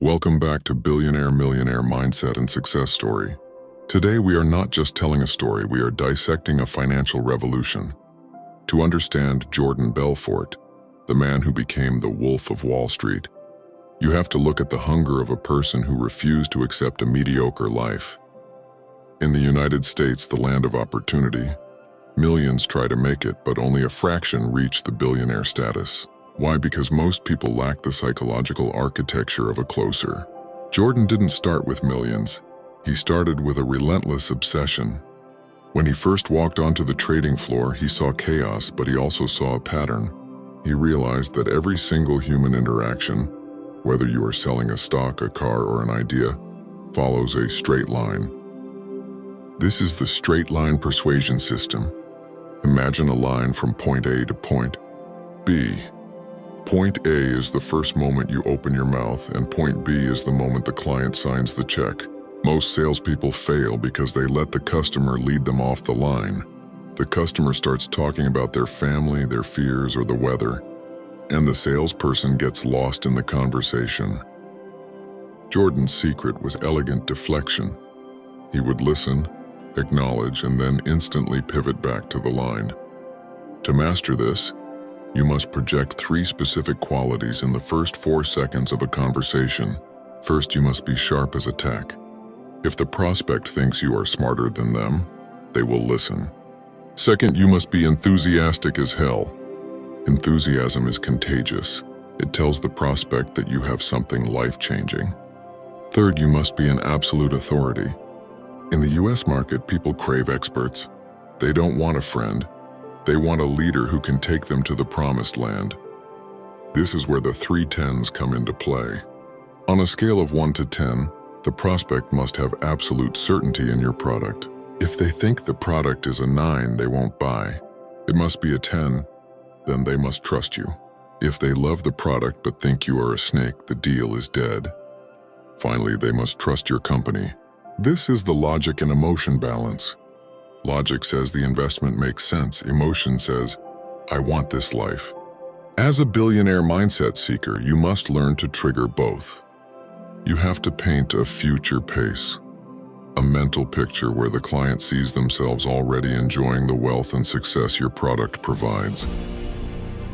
Welcome back to Billionaire Millionaire Mindset and Success Story. Today we are not just telling a story, we are dissecting a financial revolution. To understand Jordan Belfort, the man who became the Wolf of Wall Street, you have to look at the hunger of a person who refused to accept a mediocre life. In the United States, the land of opportunity, millions try to make it, but only a fraction reach the billionaire status. Why? Because most people lack the psychological architecture of a closer. Jordan didn't start with millions. He started with a relentless obsession. When he first walked onto the trading floor, he saw chaos, but he also saw a pattern. He realized that every single human interaction, whether you are selling a stock, a car, or an idea, follows a straight line. This is the straight line persuasion system. Imagine a line from point A to point B. Point A is the first moment you open your mouth, and point B is the moment the client signs the check. Most salespeople fail because they let the customer lead them off the line. The customer starts talking about their family, their fears, or the weather, and the salesperson gets lost in the conversation. Jordan's secret was elegant deflection. He would listen, acknowledge, and then instantly pivot back to the line. To master this, you must project 3 specific qualities in the first 4 seconds of a conversation. First, you must be sharp as a tack. If the prospect thinks you are smarter than them, they will listen. Second, you must be enthusiastic as hell. Enthusiasm is contagious. It tells the prospect that you have something life-changing. Third, you must be an absolute authority. In the US market, people crave experts. They don't want a friend. They want a leader who can take them to the promised land. This is where the 3 10s come into play. On a scale of 1 to 10, the prospect must have absolute certainty in your product. If they think the product is a 9, they won't buy. It must be a 10, then they must trust you. If they love the product but think you are a snake, the deal is dead. Finally, they must trust your company. This is the logic and emotion balance. Logic says the investment makes sense. Emotion says, I want this life. As a billionaire mindset seeker, you must learn to trigger both. You have to paint a future pace, a mental picture where the client sees themselves already enjoying the wealth and success your product provides.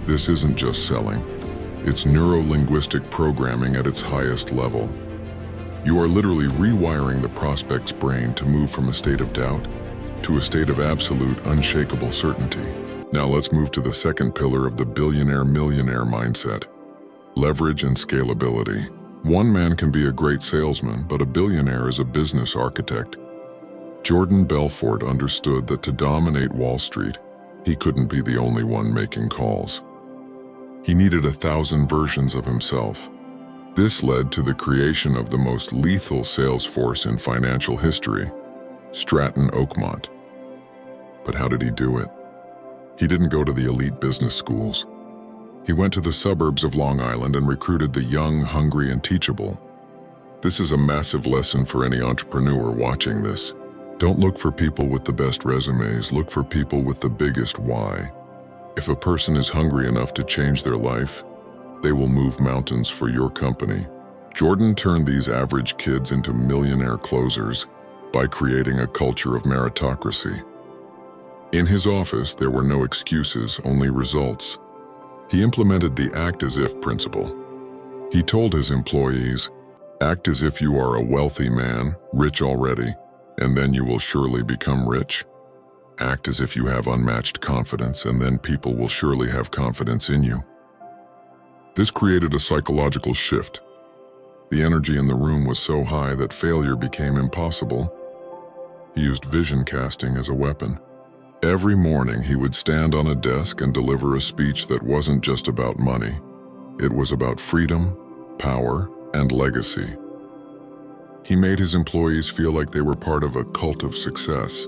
This isn't just selling. It's neuro-linguistic programming at its highest level. You are literally rewiring the prospect's brain to move from a state of doubt to a state of absolute, unshakable certainty. Now let's move to the second pillar of the billionaire-millionaire mindset: leverage and scalability. One man can be a great salesman, but a billionaire is a business architect. Jordan Belfort understood that to dominate Wall Street, he couldn't be the only one making calls. He needed 1,000 versions of himself. This led to the creation of the most lethal sales force in financial history, Stratton Oakmont. But how did he do it? He didn't go to the elite business schools. He went to the suburbs of Long Island and recruited the young, hungry, and teachable. This is a massive lesson for any entrepreneur watching this. Don't look for people with the best resumes, look for people with the biggest why. If a person is hungry enough to change their life, they will move mountains for your company. Jordan turned these average kids into millionaire closers by creating a culture of meritocracy. In his office, there were no excuses, only results. He implemented the act as if principle. He told his employees, act as if you are a wealthy man, rich already, and then you will surely become rich. Act as if you have unmatched confidence, and then people will surely have confidence in you. This created a psychological shift. The energy in the room was so high that failure became impossible. He used vision casting as a weapon. Every morning he would stand on a desk and deliver a speech that wasn't just about money. It was about freedom, power, and legacy. He made his employees feel like they were part of a cult of success.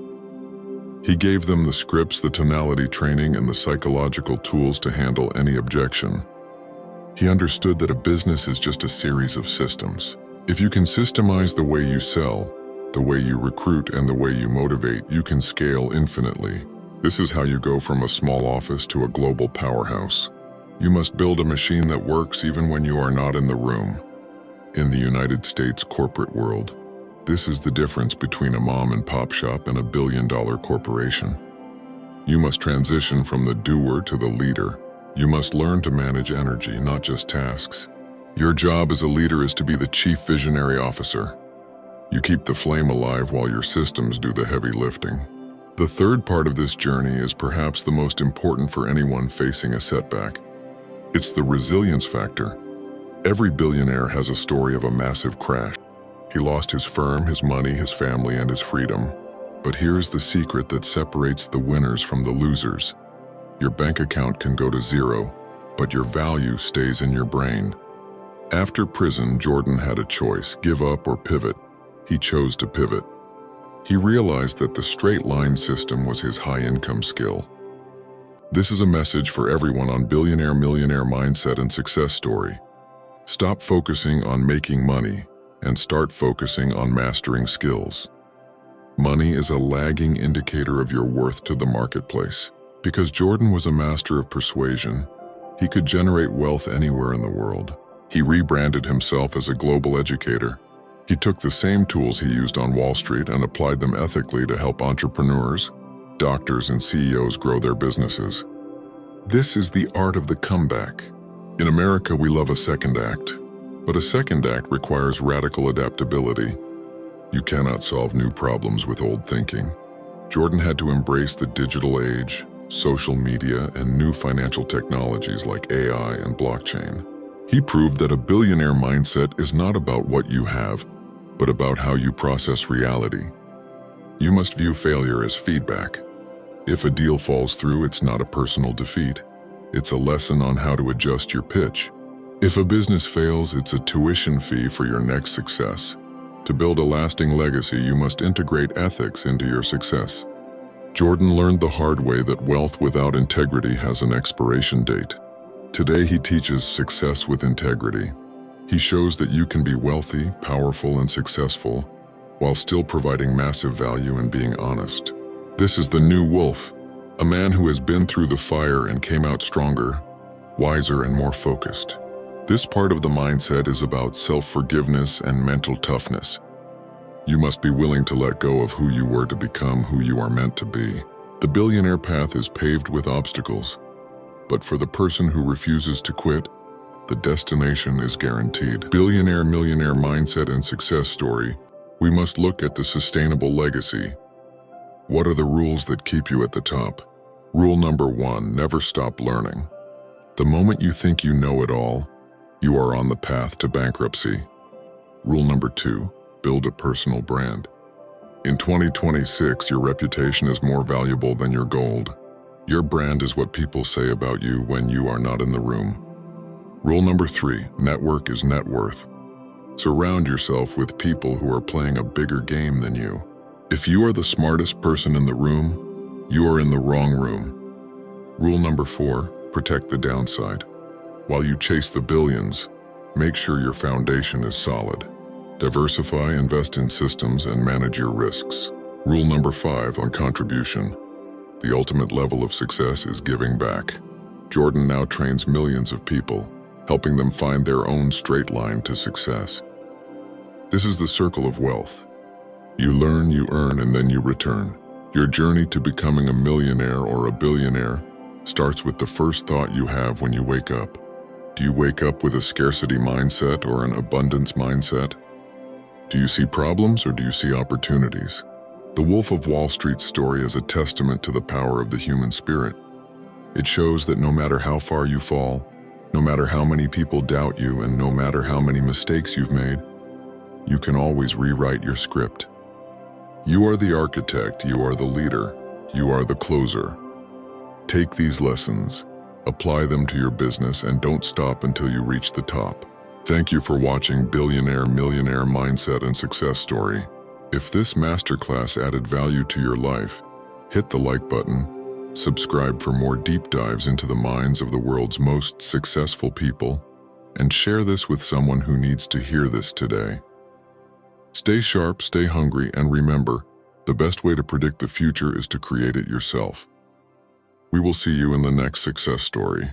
He gave them the scripts, the tonality training, and the psychological tools to handle any objection. He understood that a business is just a series of systems. If you can systemize the way you sell, the way you recruit, and the way you motivate, you can scale infinitely. This is how you go from a small office to a global powerhouse. You must build a machine that works even when you are not in the room. In the United States corporate world, this is the difference between a mom and pop shop and a billion-dollar corporation. You must transition from the doer to the leader. You must learn to manage energy, not just tasks. Your job as a leader is to be the chief visionary officer. You keep the flame alive while your systems do the heavy lifting. The third part of this journey is perhaps the most important for anyone facing a setback. It's the resilience factor. Every billionaire has a story of a massive crash. He lost his firm, his money, his family, and his freedom. But here's the secret that separates the winners from the losers. Your bank account can go to zero, but your value stays in your brain. After prison, Jordan had a choice: give up or pivot. He chose to pivot. He realized that the straight line system was his high-income skill. This is a message for everyone on Billionaire Millionaire Mindset and Success Story. Stop focusing on making money and start focusing on mastering skills. Money is a lagging indicator of your worth to the marketplace. Because Jordan was a master of persuasion, he could generate wealth anywhere in the world. He rebranded himself as a global educator. He took the same tools he used on Wall Street and applied them ethically to help entrepreneurs, doctors, and CEOs grow their businesses. This is the art of the comeback. In America, we love a second act, but a second act requires radical adaptability. You cannot solve new problems with old thinking. Jordan had to embrace the digital age, social media, and new financial technologies like AI and blockchain. He proved that a billionaire mindset is not about what you have, but about how you process reality. You must view failure as feedback. If a deal falls through, it's not a personal defeat. It's a lesson on how to adjust your pitch. If a business fails, it's a tuition fee for your next success. To build a lasting legacy, you must integrate ethics into your success. Jordan learned the hard way that wealth without integrity has an expiration date. Today, he teaches success with integrity. He shows that you can be wealthy, powerful, and successful while still providing massive value and being honest. This is the new wolf, a man who has been through the fire and came out stronger, wiser, and more focused. This part of the mindset is about self-forgiveness and mental toughness. You must be willing to let go of who you were to become who you are meant to be. The billionaire path is paved with obstacles, but for the person who refuses to quit, the destination is guaranteed. Billionaire Millionaire Mindset and Success Story. We must look at the sustainable legacy. What are the rules that keep you at the top? Rule number 1, never stop learning. The moment you think you know it all, you are on the path to bankruptcy. Rule number 2, build a personal brand. In 2026, your reputation is more valuable than your gold. Your brand is what people say about you when you are not in the room. Rule number 3, network is net worth. Surround yourself with people who are playing a bigger game than you. If you are the smartest person in the room, you are in the wrong room. Rule number 4, protect the downside. While you chase the billions, make sure your foundation is solid. Diversify, invest in systems, and manage your risks. Rule number 5 on contribution. The ultimate level of success is giving back. Jordan now trains millions of people, helping them find their own straight line to success. This is the circle of wealth. You learn, you earn, and then you return. Your journey to becoming a millionaire or a billionaire starts with the first thought you have when you wake up. Do you wake up with a scarcity mindset or an abundance mindset? Do you see problems or do you see opportunities? The Wolf of Wall Street story is a testament to the power of the human spirit. It shows that no matter how far you fall, no matter how many people doubt you, and no matter how many mistakes you've made, you can always rewrite your script. You are the architect, you are the leader, you are the closer. Take these lessons, apply them to your business, and don't stop until you reach the top. Thank you for watching Billionaire Millionaire Mindset and Success Story. If this masterclass added value to your life, hit the like button, subscribe for more deep dives into the minds of the world's most successful people, and share this with someone who needs to hear this today. Stay sharp, stay hungry, and remember, the best way to predict the future is to create it yourself. We will see you in the next success story.